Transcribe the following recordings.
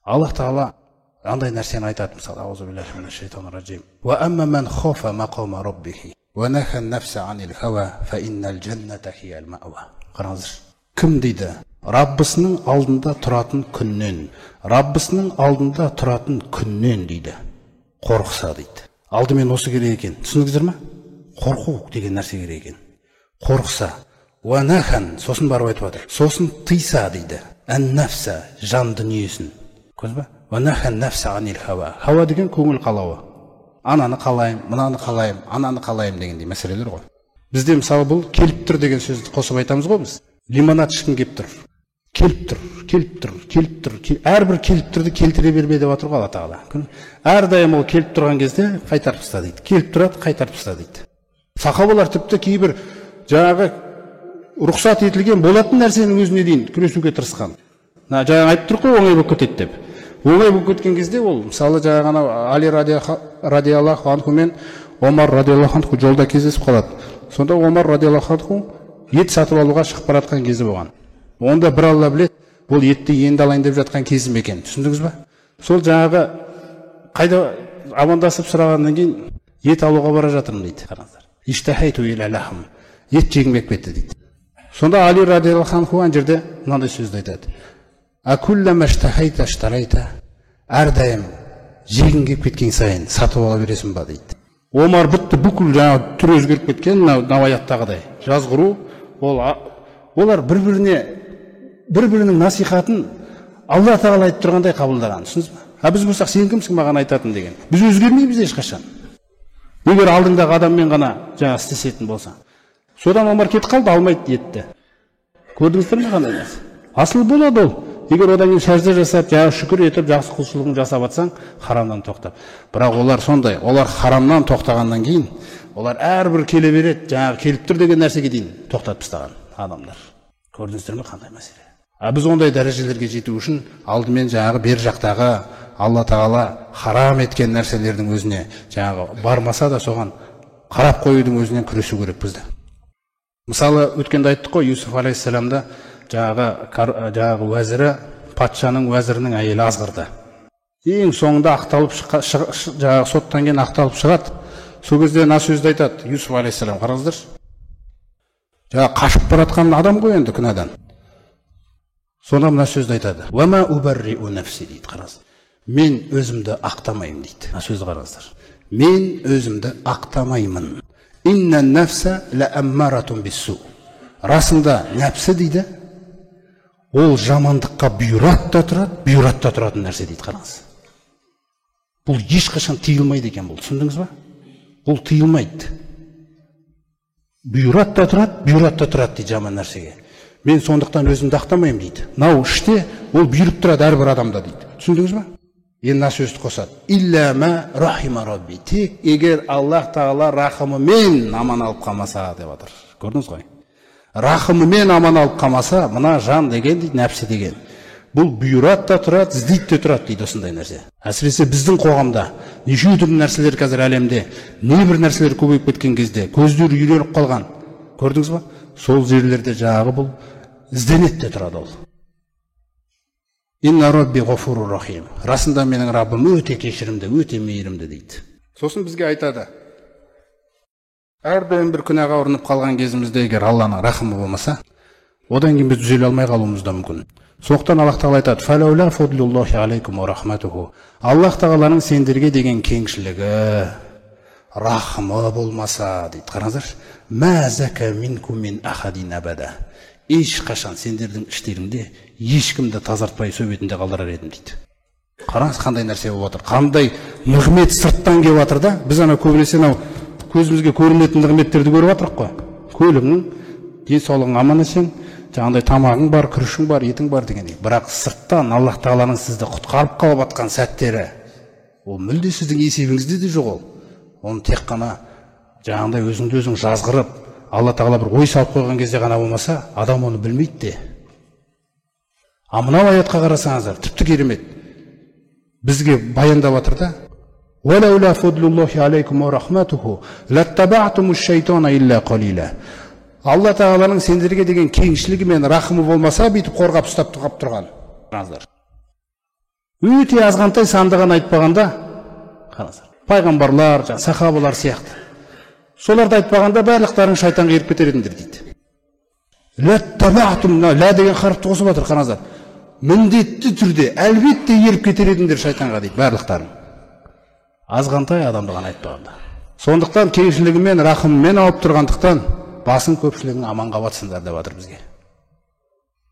Аллах Тағала андай нәрсені айтады, мысалы, аузу биллахи минаш шайтанир раджим. Ва амма ман хафа мақама раббихи ва наха нафса анил хава фа иннал джанната хиял мауа. Қараңыздар. Кім дейді? Раббысының алдында тұратын күннен дейді. Қорықса дейді. Алдымен осы керек екен. Түсіндіңіздер ме? Қорқу деген нәрсе керек екен. Қорықса. Ва нахан, сосын барып айтып жатыр. Сосын тыйса дейді. Ан-нафса, жан дүниесін. Көз ба? Ва нахан нафса анил хава. Хава деген көңіл қалауы. Ананы қалайым, мынаны қалайым, ананы қалайым дегендей мәселелер ғой. Бізде мысалы бұл келіп тұр деген сөзді қосып айтамыз ғой біз. Лимонад ішкім келіп тұр. Келіп тұр. Әрбір келіп тұрды келтіре берме деп жатыр ғой Алла Тағала. Әрдайым ол келіп тұрған кезде қайтарып таста дейді. Келіп тұрады, қайтарып таста дейді. Сахабалар тіпті кейбір жаңағы рұқсат етілген болатын нәрсенің өзіне дейін күресуге тырысқан. Жаңа айтып тұр ғой, оңай болып кетеді деп. Оңай болып кеткен кезде ол, мысалы жаңағы Али радиаллаху анху мен Омар радиаллаху анху жолда кездесіп қалады. Сонда Омар радиаллаху анху ет сатып алуға шығып бара жатқан кезі болған. Онда бір Алла біледі, бұл етті енді алайын деп жатқан кезім екен. Түсіндіңіз ба? Сол жаңағы қайда амандасып сұрағаннан кейін ет алуға бара жатырмын дейді. Қараңыздар. Иштахайту иля лахм. Ет жегім келіп кетті дейді. Сонда Али радиаллаху анху ана жерде мынандай сөзді айтады. Акуллама иштахайта иштарайта. Әрдайым жегің келіп кеткен сайын сатып ала бересің ба дейді. Омар бітті, бүкіл жаңа түр өзгеріп кеткен наваяттағыдай. Жазғыру, олар бір-бірінің насихатын Алла Тағала айтып тұрғандай қабылдаған. Түсіндіңіз ба? Біз болсақ, сен кімсің маған айтатын деген. Біз өзгермейміз ешқашан. Егер алдыңдағы адаммен ғана жаңа істесетін болса. Содан Омар кетіп қалды, алмайды етті. Көрдіңіздер ме қандай нәрсе? Асыл болады ол. Егер одан кейін сәжде жасап, шүкір етіп, жақсы құлшылығын жасап атсаң, харамнан тоқтап. Бірақ олар сондай, олар харамнан тоқтағаннан кейін, олар әрбір келе береді, жаңағы келіп тұр деген нәрсеге дейін тоқтатып тастаған адамдар. Көрдіңіздер ме қандай мәселе? Біз ондай дәрежелерге жету үшін алдымен жаңағы бер жақтағы Алла Тағала харам еткен нәрселердің өзіне жаңағы бармаса да соған қарап қоюдың өзінен күресу керек бізді. Мысалы, өткенде айттық қой, Юсуф алейхиссаламда жаңағы уәзірі, патшаның уәзірінің әйелі азғырды. Ең соңында жаңағы соттан кейін ақталып шығады. Сол кезде мына сөзді айтады Юсуф алейхиссалам, қараңыздар. Жаңағы қашып баратқан адам ғой енді күнәдан. Сонда мына сөзді айтады. Уама убарриу нафси дейді, қараңыздар. Мен өзімді ақтамаймын дейді. Мына сөзді қараңыздар. Мен өзімді ақтамаймын. Инна нафса ла аммаратун биссу. Расында нәпсі дейді, ол жамандыққа бұйратта тұратын нәрсе дейді, қараңыз. Бұл ешқашан тыйылмайды екен бұл, түсіндіңіз ба? Бұл тыйылмайды. Бұйратта тұрады дейді жаман нәрсеге. Мен сондықтан өзімді ақтамаймын дейді. Нау іште ол бұйырып тұрады әрбір адамда дейді. Түсіндіңіз ба? Енді сөзді қосады. Илля ма рахима рабби. Тек егер Аллах Тағала рахымымен аман алып қалмаса деп жатыр. Көрдіңіз ғой? Рахымымен аман алып қалмаса, мына жан деген дейді, нәпсі деген. Бұл бұйратта тұрады, іздейді тұрады дейді осындай нәрсе. Әсіресе біздің қоғамда неше түрлі нәрселер қазір әлемде, небір нәрселер көбейіп кеткен кезде, көздер үйреніп қалған. Көрдіңіз ба? Сол жерлерде жағы бұл ізденеді тұрады ол. Инна рабби ғафурур рахим. Расында менің Раббым өте кешірімді, өте мейірімді дейді. Сосын бізге айтады. Әрдайым бір күнәға ұрынып қалған кезімізде егер Алланың рахымы болмаса, одан кейін біз түзеле алмай қалуымыз да мүмкін. Сондықтан Аллах Тағала айтады: "Фалаула фадлуллахи алейкум ва рахматуху." Аллах Тағаланың сендерге деген кеңшілігі, рахымы болмаса дейді. Қараңыздар. Ма зака минкум мин ахадин абада. Ешқашан сендердің іштеріңде ешкімді тазартпай сөбетінде қалдырар едім дейді. Қараңыз қандай нәрсе болып жатыр. Қандай нығмет сырттан келіп жатыр да, біз ана көбінесе көзімізге көрінетін нығметтерді көріп жатырық қой. Көлігің, денсаулығың аман есен, жаңағыдай тамағың бар, күрішің бар, етің бар дегендей. Бірақ сырттан Аллах Тағаланың сізді құтқарып қалып жатқан сәттері, ол мүлде сіздің есебіңізде де жоқ ол. Оны тек қана жаңағыдай өзіңді өзің жазғырып, Алла Тағала бір ой салып қойған кезде ғана болмаса, адам оны білмейді де. Мынау аятқа қарасаңыздар, тіпті керемет. Бізге баяндап жатыр да: "Валаула фадлуллахи алейкум ва рахматуху латтабаътумуш шайтана илля қалила." Алла Тағаланың сендерге деген кеңшілігі мен рахымы болмаса, бүйтіп қорғап ұстап тұрған. Өте азғантай санды ғана айтпағанда, қараңыздар, пайғамбарлар, сахабалар сияқты. Соларды айтпағанда барлықтарын шайтанға еріп кетер едіңдер дейді. Лә деген харфты қосып отыр, қараңыздар. Міндетті түрде, әлбетте еріп кетер едіңдер шайтанға дейді, барлықтарын. Азғантай адамды ғана айтпағанда. Сондықтан кеңшілігімен, рахыммен алып тұрғандықтан, басын көпшілігін аманға батсындар деп жатыр бізге.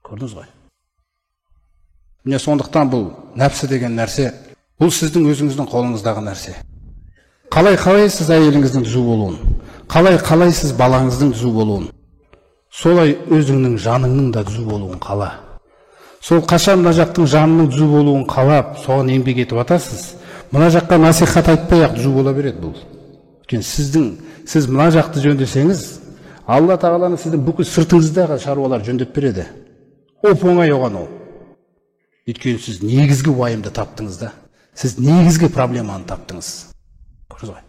Көрдіңіз ғой? Міне сондықтан бұл нәпсі деген нәрсе, бұл сіздің өзіңіздің қолыңыздағы нәрсе. Қалай сіз әйеліңіздің түзу болуын, қалай сіз балаңыздың түзу болуын, солай өзіңнің жаныңның да түзу болуын қала. Сол қашан мына жақтың жанының түзу болуын қалап, соған еңбек етіп атасыз, мына жаққа насихат айтпай-ақ түзу бола береді бұл. Өйткені сіз мына жақты жөндесеңіз, Алла тағаланы сіздің бүкіл сыртыңыздағы шаруалар жөндеп береді. Оп-оңай оған ол. Өйткені сіз негізгі уайымды таптыңыз да, сіз негізгі проблеманы таптыңыз. Көрдіңіз ғой?